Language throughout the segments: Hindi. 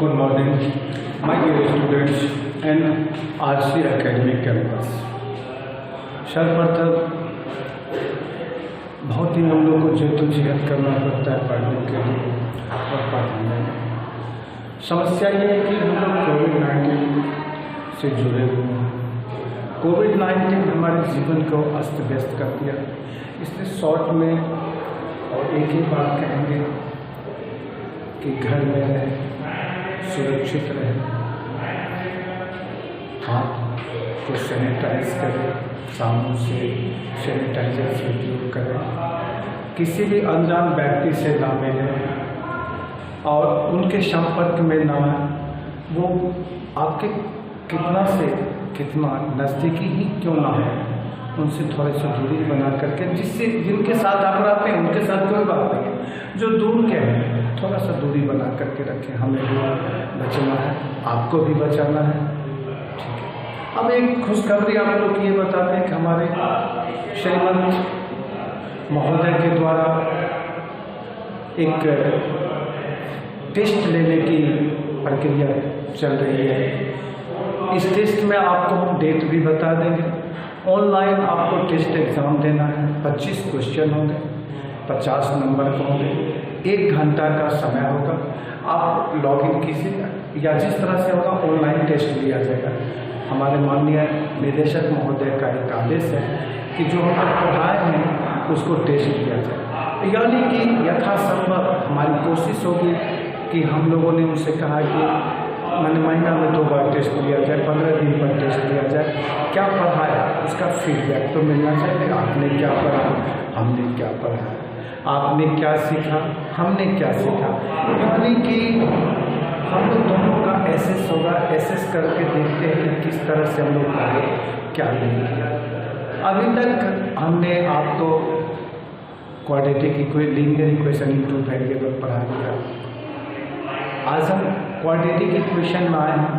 Good morning, my dear students and RC Academy campus. सर्वप्रथम बहुत ही हम लोग को जद्दोजहद करना पड़ता है पढ़ने के लिए और पढ़ाने में। समस्या ये है कि हम लोग कोविड-19 से जुड़े हुए हैं। कोविड-19 हमारे जीवन को अस्त व्यस्त कर दिया, इसलिए शॉर्ट में और एक ही बात कहेंगे कि घर में रहें, सुरक्षित रहें, हाथ को सैनिटाइज करें, साबुन से सैनिटाइजर से उपयोग करें, किसी भी अनजान व्यक्ति से ना मिलें और उनके संपर्क में ना आए। वो आपके कितना से कितना नज़दीकी ही क्यों ना हो, उनसे थोड़ी सी दूरी बना करके, जिससे जिनके साथ आप रहते हैं उनके साथ कोई बात नहीं है, जो दूर के हैं थोड़ा सा दूरी बना करके रखें। हमें भी बचना है, आपको भी बचाना है, ठीक है। अब एक खुशखबरी आप लोग ये बताते हैं कि हमारे श्रीमंत महोदय के द्वारा एक टेस्ट लेने की प्रक्रिया चल रही है। इस टेस्ट में आपको हम डेट भी बता देंगे। ऑनलाइन आपको टेस्ट एग्ज़ाम देना है। 25 क्वेश्चन होंगे, 50 नंबर के होंगे, 1 घंटा का समय होगा। आप लॉगिन कीजिएगा या जिस तरह से होगा ऑनलाइन टेस्ट लिया जाएगा। हमारे माननीय निदेशक महोदय का एक आदेश है कि जो हम लोग पढ़ाए हैं उसको टेस्ट लिया जाए, यानी कि यथासंभव हमारी कोशिश होगी कि हम लोगों ने उनसे कहा कि महीना में 2 बार टेस्ट लिया जाए, 15 दिन पर टेस्ट लिया जाए। क्या पढ़ाया उसका फीडबैक तो मिलना चाहिए। आपने क्या पढ़ा, हमने क्या पढ़ा, आपने क्या सीखा, हमने क्या सीखा, यानी कि हम लोग दोनों का एसेस होगा। एसेस करके देखते हैं कि किस तरह से हम लोग पढ़े, क्या नहीं किया। अभी तक हमने आपको quadratic equation, linear equation into variable पढ़ा दिया। आज हम क्वाड्रेटिक इक्वेशन में आए हैं।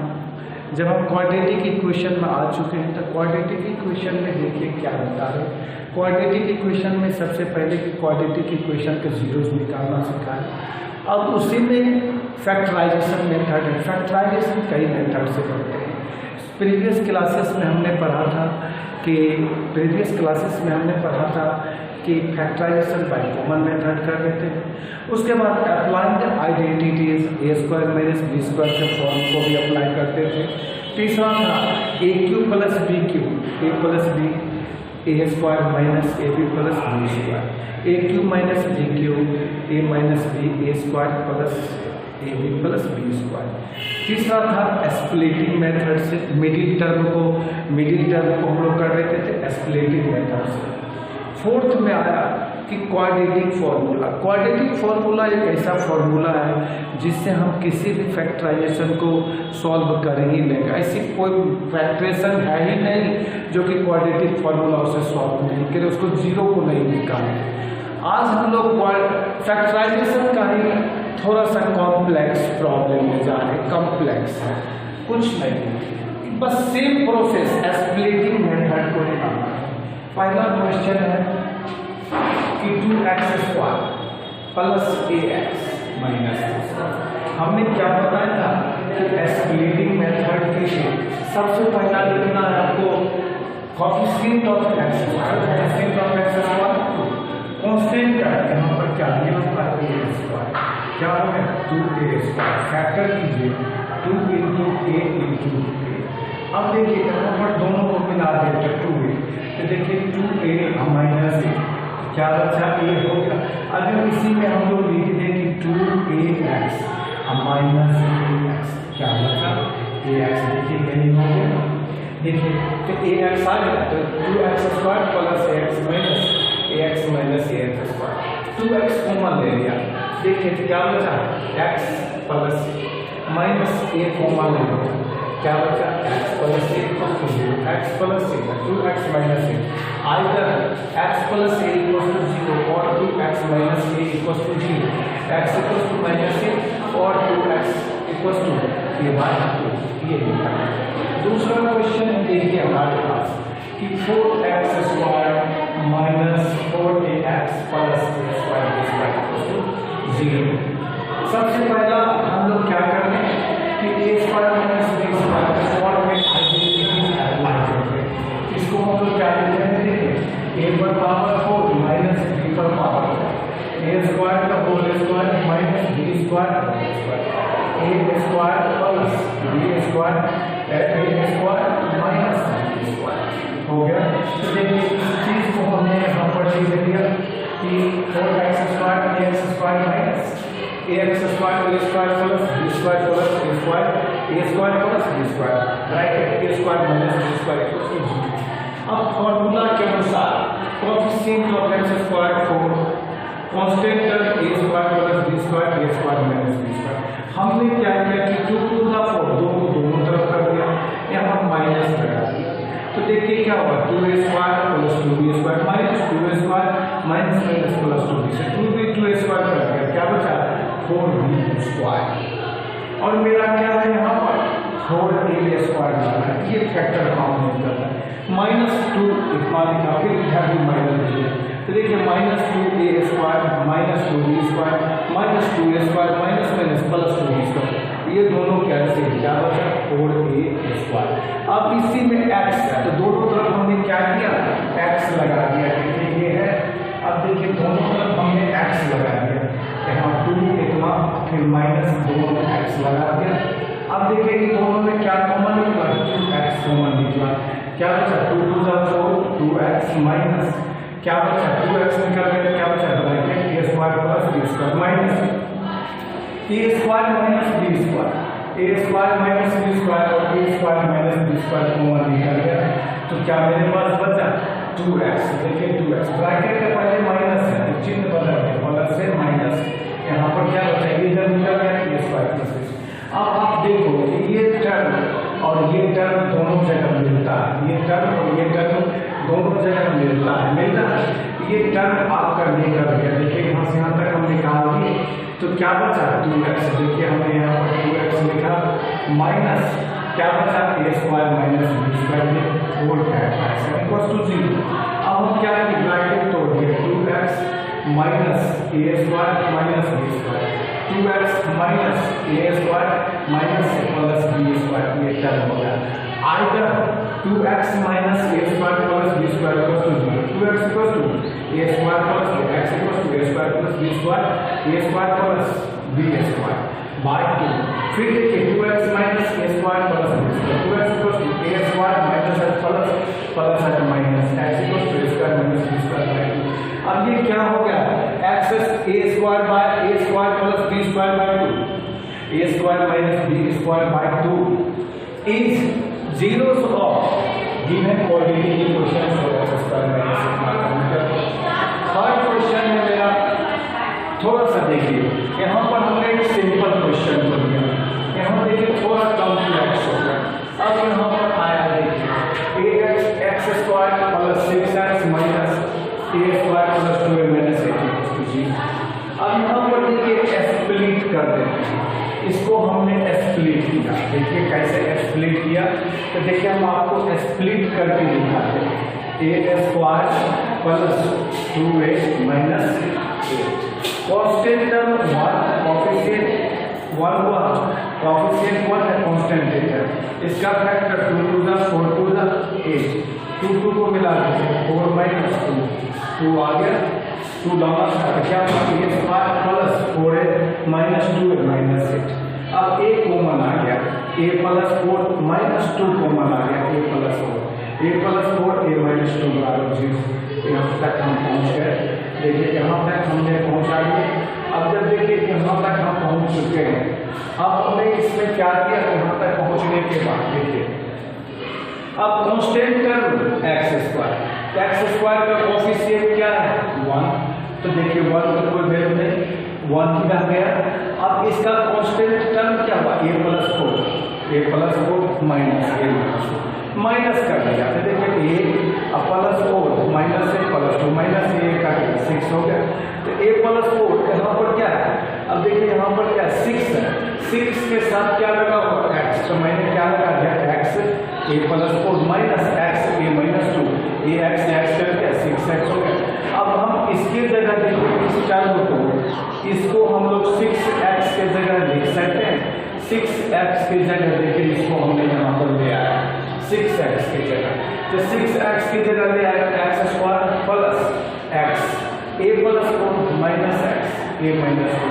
जब हम क्वाड्रेटिक इक्वेशन में आ चुके हैं तो क्वाड्रेटिक इक्वेशन में देखिए क्या होता है। क्वाड्रेटिक इक्वेशन में सबसे पहले क्वाड्रेटिक इक्वेशन के जीरोज निकालना सीखा है। अब उसी में फैक्टराइजेशन मेथड है। फैक्टराइजेशन कई मेथड से करते हैं। प्रीवियस क्लासेस में हमने पढ़ा था कि फैक्टराइजेशन बाय कॉमन मेथड कर देते हैं। उसके बाद अप्लाइंग आइडेंटिटीज a² - b² के फॉर्म को भी अप्लाई करते थे। तीसरा था AQ + BQ, a + b a² - ab + b², AQ - BQ, a - b a² + b²। तीसरा था स्प्लिटिंग मेथड से। मिडिल टर्म को हम लोग कर देते थे स्प्लिटिंग मेथड से। फोर्थ में आया कि क्वाड्रेटिक फार्मूला। क्वाड्रेटिक फार्मूला एक ऐसा फार्मूला है जिससे हम किसी भी फैक्टराइजेशन को सॉल्व कर ही लेंगे। ऐसी कोई फैक्टरेशन है ही नहीं जो कि क्वाड्रेटिक फार्मूला उसे सॉल्व नहीं करे, उसको जीरो को नहीं निकाले। आज हम लोग फैक्टराइजेशन का ही थोड़ा सा कॉम्प्लेक्स प्रॉब्लम में जा रहे। कॉम्प्लेक्स है कुछ नहीं, बस सेम प्रोसेस स्प्लिटिंग मेथड को निकालना है। पहला क्वेश्चन है कि 2x² + ax - हमने क्या बताया था कि स्प्लिटिंग मेथड के लिए सबसे पहला लिखना है आपको कोएफिशिएंट ऑफ x²। कांस्टेंट का यहाँ पर क्या लिया होगा a², क्या हो गया 2a²। फैक्टर कीजिए 2 × a × a। अब देखिए यहाँ पर दोनों को मिला देते 2a, तो देखिए 2a - a क्या बचा, a हो गया। अगर इसी में हम लोग लिख दें कि 2ax - ax, क्या बचा ax, देखिए यही हो गया। देखिए तो ax आ गया, तो 2x² + ax - ax²। 2x common ले लिया, देखिए क्या बचा x + a कॉमन ले लिया, क्या बचा x + a = 0, x + a 2x - a। Either x + a = 0 और 2x - a = 0, x = -a और 2x = a/2, ये लिखा है। दूसरा क्वेश्चन देखिए हमारे पास कि 4x² - 4ax + a² = 0। सबसे पहला हम लोग क्या करते हैं कि ए स्क्वायर माइनस बी स्क्वायर और में आइडेंटिटी अप्लाई करते हैं। इसको हम लोग क्या लिखते हैं, देखिए ए पर पावर 4 माइनस बी पर पावर ए स्क्वायर का whole square minus B square A square plus B square A square minus B square हो गया। तो देखिए इस चीज को हमने यहाँ पर लिख दिया कि 4x square A X square minus A X square A square plus B square plus A square plus B square bracket A square minus B square. अब फॉर्मूला के अनुसार कोएफिशिएंट ऑफ एक्स स्क्वायर को constant term A square plus B square A square minus B square. हमने क्या किया कि 2 टू द 4 दोनों तरफ कर दिया, यहाँ माइनस लगा दिया। तो देखिए क्या होगा 2a square plus 2b square minus 2a square minus minus plus 2b से 2b 2a स्क्वायर कर दिया, क्या बचा 4b स्क्वायर। और मेरा क्या है यहाँ पर 4a स्क्वायर बना है, ये फैक्टर फॉर्म में जाता है -2 इतना लिखा फिर इधर भी माइनस दिया। तो देखिए -2a square minus 2b square minus 2a square minus minus plus 2b square, ये दोनों कैंसिल, क्या बचा 4a स्क्वायर। अब इसी में x है तो दोनों तरफ हमने क्या किया x लगा दिया, देखिए ये है। अब देखिए दोनों तरफ हमने x लगा दिया, यहाँ 2 इतना फिर माइनस 2x लगा दिया। अब देखिए इन दोनों में क्या कॉमन निकला 2x कॉमन निकला, क्या बचा 2 टू द 4 2x माइनस क्या बचा 2x निकल गया, क्या बचा bracket a square plus b square minus a square minus b square a square minus b square और a square minus b square common निकल गया। तो क्या मेरे पास बचा 2x, देखिए 2x ब्रैकेट के पहले माइनस है तो चिन्ह बदल गया प्लस से माइनस, यहाँ पर क्या बचा इधर निकल गया a स्क्वायर प्लस b। अब आप देखो ये टर्म और ये टर्म दोनों जगह मिलता है, ये टर्म और ये टर्म दोनों जगह मिलता है। ये टर्म आपका निकल गया, देखिए यहाँ से यहाँ तक हम निकाल दिए तो क्या बचा 2x, देखिए हमने यहाँ पर 2x लिखा माइनस क्या बचा a square minus b square में होल फैक्टर इक्वल टू 0। अब हम क्या है ब्रैकेट तोड़ दिए 2x minus a square minus b square 2x minus a square minus plus b square, ये टर्म हो गया। Either 2x minus a square plus b square equal to 0, 2x equal to a square plus x equal to a square plus b square a square plus b square by 2। फिर देखिए 2x minus a square plus b square 2x equal to a square minus x plus x minus x equal to a square minus b square by 2। अब ये क्या हो गया x a square by a square plus b square by 2 a square minus b square by 2 is zeros of given quantity question for x square minus third question है मेरा, थोड़ा सा देखिए यहाँ पर हमने एक सिंपल क्वेश्चन को लिया, यहाँ देखिए थोड़ा कॉम्प्लेक्स हो गया। अब यहाँ पर आया देखिए ax square plus 6x minus a square plus 2a minus 8 अब यहाँ पर देखिए स्प्लिट कर देते हैं, इसको हमने स्प्लिट किया, देखिए कैसे स्प्लिट किया। तो देखिए हम आपको स्प्लिट करके दिखाते हैं a square plus 2a minus 8 constant term 1 coefficient 1 हुआ, कोएफिशिएंट 1 है कांस्टेंट है, इसका factor 2 to the 4 to the 8 2 को मिला दीजिए 4 माइनस 2 आ गया 2 लॉन्ग क्या a square plus 4a minus 2a minus 8। अब a कॉमन आ गया a प्लस 4 माइनस 2 कॉमन आ गया a प्लस 4 a माइनस 2 बराबर 0। यहाँ तक हम पहुँच गए, देखिए यहाँ तक हमने पहुँचा दिए। अब जब देखिए यहाँ तक हम पहुँच चुके हैं, अब हमने इसमें क्या किया यहाँ तक पहुँचने के बाद देखिए अब कांस्टेंट टर्म एक्स स्क्वायर का कोएफिशिएंट क्या है 1, तो देखिए 1 का कोई वैल्यू नहीं 1 ही रह गया। अब इसका कांस्टेंट टर्म क्या हुआ a plus 4 minus a minus कर दिया, तो देखिए a plus 4 minus a plus 2 minus a का 6 हो गया। तो a प्लस 4 यहाँ पर क्या है, अब देखिए यहाँ पर क्या 6 है, 6 के साथ क्या लगा हुआ x, तो मैंने क्या लगा दिया x a plus 4 minus x a minus 2 a x कर दिया 6x हो गया। अब हम इसके जगह देखिए इस टर्म को, इसको हम लोग 6x के जगह लिख सकते हैं, 6 6x की जगह देखिए इसको हमने यहाँ पर ले आया 6x की जगह, तो 6x की जगह ले आया x square plus x a plus 4 minus x a minus 2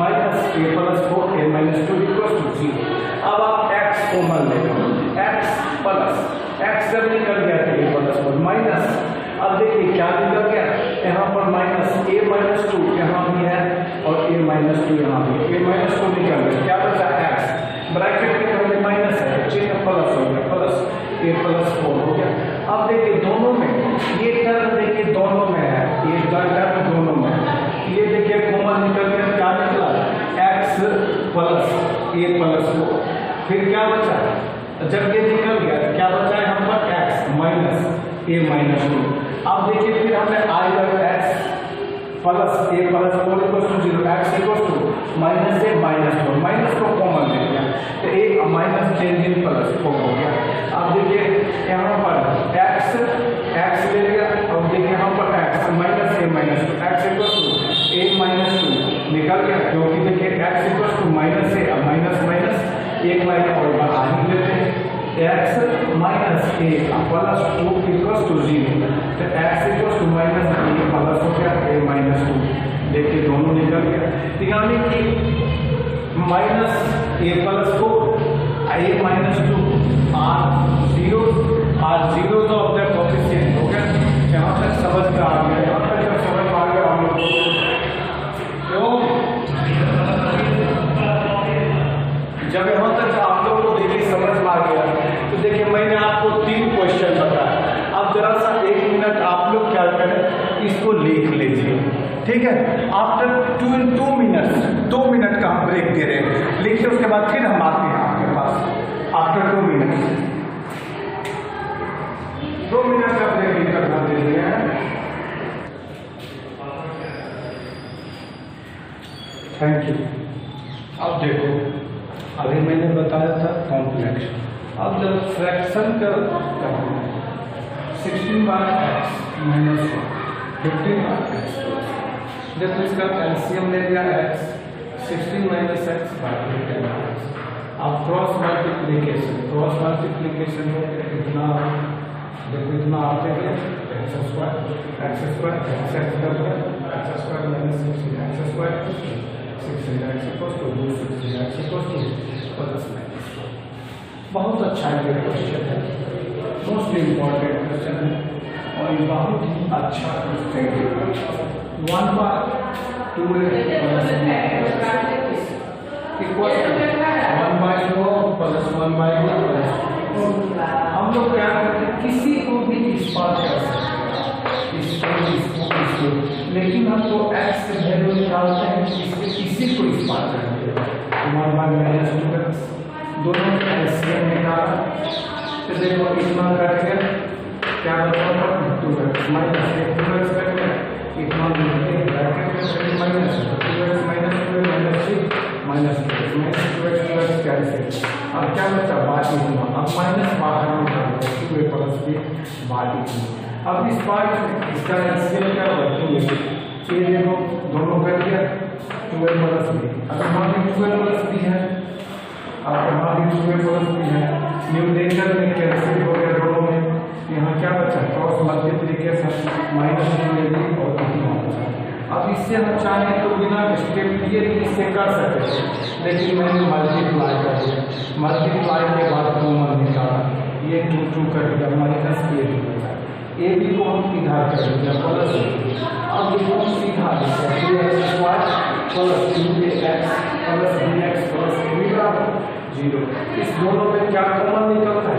minus a plus 4 a minus 2 equal to 0। अब आप x कॉमन ले लो, x प्लस x जब निकल गया तो a प्लस 4 माइनस, अब देखिए क्या निकल गया यहाँ पर माइनस a माइनस 2 यहाँ भी है और a माइनस 2 यहाँ भी, a माइनस 2 निकल गया, क्या बचा x ब्रैकेट में हमने माइनस है चिन्ह प्लस हो गया, प्लस a प्लस 4 हो गया। अब देखिए दोनों में ये टर्म देखिए दोनों में है, ये टर्म दोनों में है, ये देखिए कॉमन निकल गया, क्या निकला x प्लस a प्लस 4, फिर क्या बचा जब ये निकल गया क्या बचा है हम पर x माइनस a माइनस 2। अब देखिए फिर हमने either x plus a plus 4 equal to 0 x equal to minus a minus 4, minus को कॉमन ले लिया तो a minus change in plus 4 हो गया। अब देखिए यहाँ पर x ले लिया, अब देखिए यहाँ पर x minus a minus 2 x equal to a minus 2 निकल गया, क्योंकि देखिए x equal to minus a minus minus एक लाइन और बढ़ा ही लेते हैं, x minus a plus 2 equal to 0, तो x equal to minus a plus हो गया a माइनस 2, देखिए दोनों निकल गया, यानी कि minus a plus 4 a minus 2 are zero of the coefficient हो गया। यहाँ तक समझ में आ गया, यहाँ तक जब समझ में आ गया हम लोग तो जब यहाँ तक आप लोग को देखिए समझ में आ गया तो देखिए मैंने आपको 3 क्वेश्चन बताया, अब जरा सा 1 मिनट आप लोग क्या करें इसको लिख लीजिए, ठीक है। आफ्टर 2 मिनट का हम ब्रेक दे रहे हैं, लिखिए उसके बाद फिर हम आते हैं आपके पास आफ्टर 2 मिनट, 2 मिनट का ब्रेक लेकर कर दे रहे हैं। Thank you. अब देखो अभी मैंने बताया था कॉम्प्लेक्स, अब जब फ्रैक्शन का 16 by x minus 15 by x, जब इसका एलसीएम ले लिया x 16 minus x by 15 by x, अब क्रॉस मल्टीप्लीकेशन हो इतना देखो इतना आते हैं x square x square minus 16 x square 16 x equal to 2 x equal to plus minus. बहुत अच्छा ये क्वेश्चन है, मोस्ट इम्पॉर्टेंट क्वेश्चन है और ये बहुत ही अच्छा क्वेश्चन है। 1 by 2 equal to 1 by 2 plus 1 by 2 plus, हम लोग क्या करते हैं किसी को भी इस बात कर सकते हैं, लेकिन हमको x के वैल्यू निकालते हैं इसी को इस बात करते हैं 1 बाय माइनस 2x, दोनों एलसीएम निकाला तो देखो इतना करके क्या बचा 2x माइनस 2x करके इतना ब्रैकेट में minus 2x minus 2 minus 6 minus 2x cancel, अब क्या बचा बाकी हुआ, अब माइनस बाहर निकालते हैं 2a प्लस b बाकी हुआ। अब इस पार्ट में इसका एलसीएम क्या होगा, ये देखो दोनों कर दिया 2a प्लस b, अब यहाँ भी 2a प्लस b है, अब यहाँ भी 2a प्लस b है, न्यूमरेटर में कैंसिल हो गया दोनों में, यहाँ क्या बचा क्रॉस मल्टीप्लिकेशन माइनस 2ab और इतना बचा। अब इससे हम चाहें तो बिना स्टेप लिए इससे कर सकते हैं, लेकिन मैंने मल्टीप्लाई कर दिया, मल्टीप्लाई के बाद कॉमन निकाला, ये 2 कर दिया माइनस ए बी को हम इधर कर दिया प्लस, अब इसको सीधा लिखा 2x square plus 2ax plus bx plus b बराबर 0। इस दोनों में क्या कॉमन निकलता है,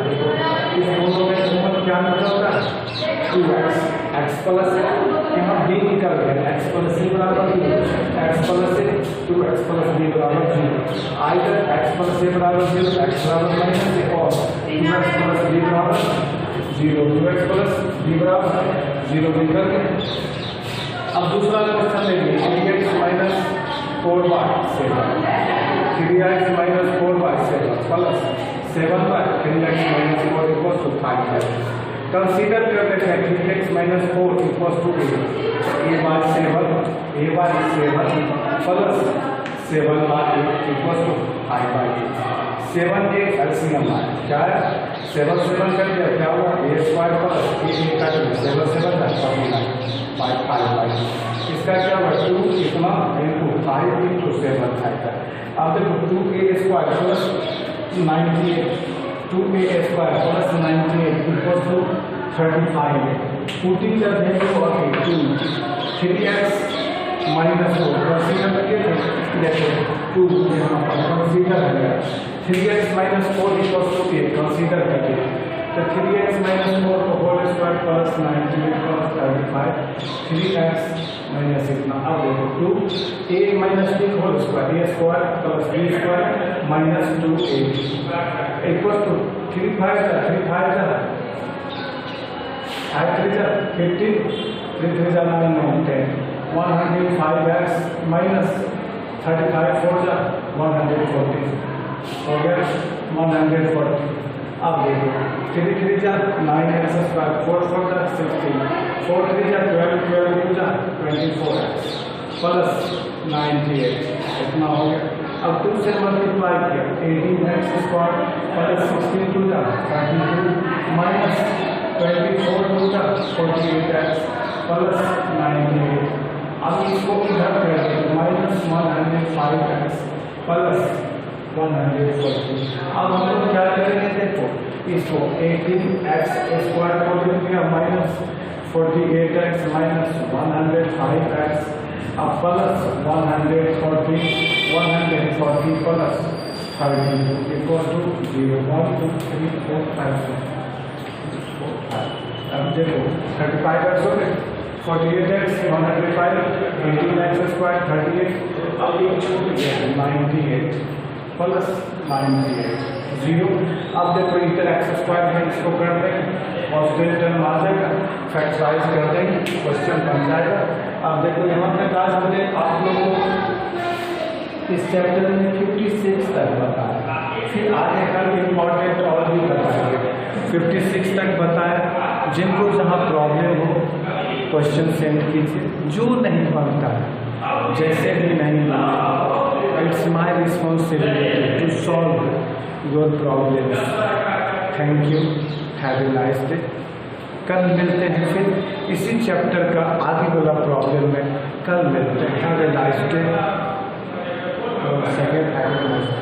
इस दोनों में कॉमन क्या निकलता है 2x x प्लस यहाँ b निकल गया x प्लस c बराबर 0, x plus a 2x plus b बराबर 0, आइदर x प्लस a बराबर 0 x बराबर माइनस a और 2x प्लस b बराबर 0 2x प्लस b बराबर 0 निकल गया। अब दूसरा क्वेश्चन लेंगे 3x minus 4 by 7, 3x minus 4 by 7 plus 7 by 3x minus 4 equal to 5 है। कंसीडर करते हैं 3x minus 4 equal to a by 7 plus 7/8 equal to 5/8। 7 के एलसीएम है क्या है, 7 कर दिया, क्या हुआ a² प्लस a का 7 का 5/8। इसका क्या हुआ 2 इतना इंटू 5 इंटू 7 आएगा। अब देखो 2a² plus 98, 2a² plus 98 equal to 35। Putting the value of 2 3x minus 4 consider करके देखो 2 यहाँ पर कंसीडर है 3x minus 4 equal to 8 consider करके, तो 3x माइनस 4 को whole square plus 98 plus 35 3x minus इतना। अब देखो 2a minus b whole square a square plus b square minus 2a equal to 3 5 का 3 5 का 5 3 का 15 3 3 का 9 10 105x माइनस 35 4 का 140 हो गया 140। अब देखो 3 3 जा 9x स्क्वायर 4 4 जा 16 4 3 जा 12 12 2 जा 24 प्लस 98 इतना हो गया। अब 2 से मल्टीप्लाई किया 18x स्क्वायर प्लस 16 2 जा 32 माइनस 24 2 जा 48x प्लस 98। अब इसको इधर करेंगे माइनस 105x प्लस 140। अब हम लोग क्या करेंगे देखो इसको 18x स्क्वायर को लिख दिया माइनस 48x माइनस 105x अब प्लस 140 प्लस 32 इक्वल टू 0 1 2 3 4 5 अब देखो 35x हो गए 48x 105 18x स्क्वायर 38 अब ये छूट गया 98 प्लस 98 0। अब देखो इंटर एक्स स्क्वायर है इसको कर देंगे पॉजिटिव टर्म आ जाएगा फैक्टराइज कर देंगे क्वेश्चन बन जाएगा। अब देखो यहाँ तक आज हमने आप लोगों को इस चैप्टर में 56 तक बताया, फिर आगे कल इम्पॉर्टेंट और भी बताएंगे। 56 तक बताया, जिनको जहाँ प्रॉब्लम हो क्वेश्चन सेंड कीजिए, जो नहीं बनता है जैसे भी नहीं बनता it's my responsibility to solve your problem. Thank you, have a nice day. कल मिलते हैं फिर इसी चैप्टर का आगे वाला प्रॉब्लम में, कल मिलते हैं। Have a nice day. Second have a nice day.